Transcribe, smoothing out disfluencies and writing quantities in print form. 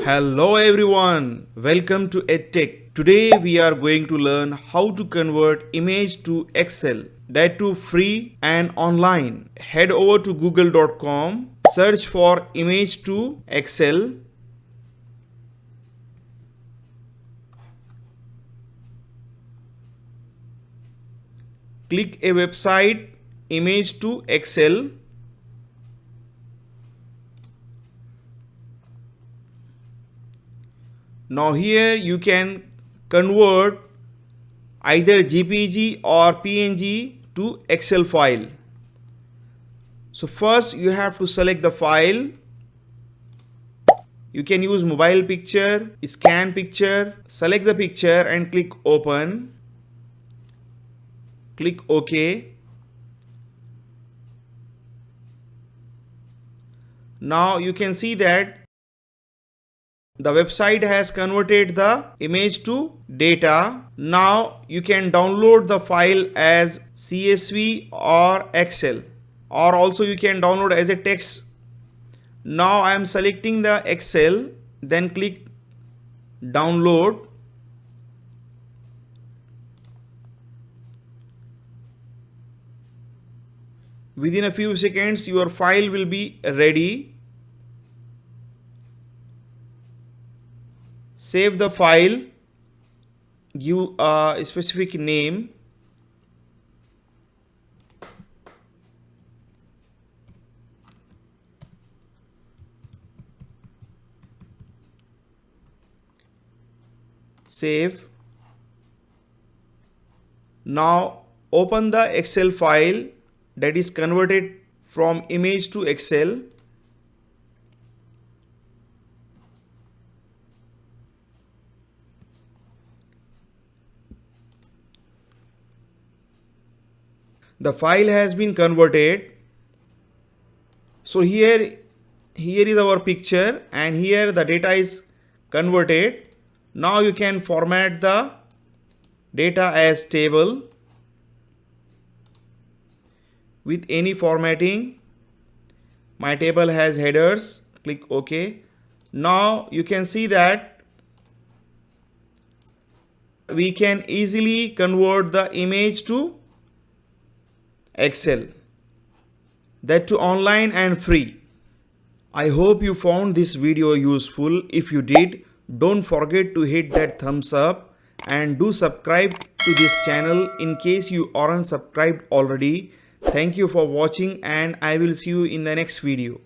Hello everyone, welcome to EdTech. Today we are going to learn how to convert image to Excel, that too free and online. Head over to google.com, search for image to Excel. Click a website, image to Excel. Now here you can convert either JPG or PNG to Excel file. So first you have to select the file. You can use mobile picture, scan picture, select the picture and click open. Click OK. Now you can see that the website has converted the image to data. Now you can download the file as CSV or Excel, or also you can download as a text. Now I am selecting the Excel, then click download. Within a few seconds your file will be ready. Save the file, give a specific name. Save. Now open the Excel file that is converted from image to Excel. The file has been converted. So here is our picture and here the data is converted. Now you can format the data as table with any formatting. My table has headers. Click OK. Now you can see that we can easily convert the image to Excel, that too online and free. I hope you found this video useful. If you did, don't forget to hit that thumbs up and do subscribe to this channel in case you aren't subscribed already. Thank you for watching and I will see you in the next video.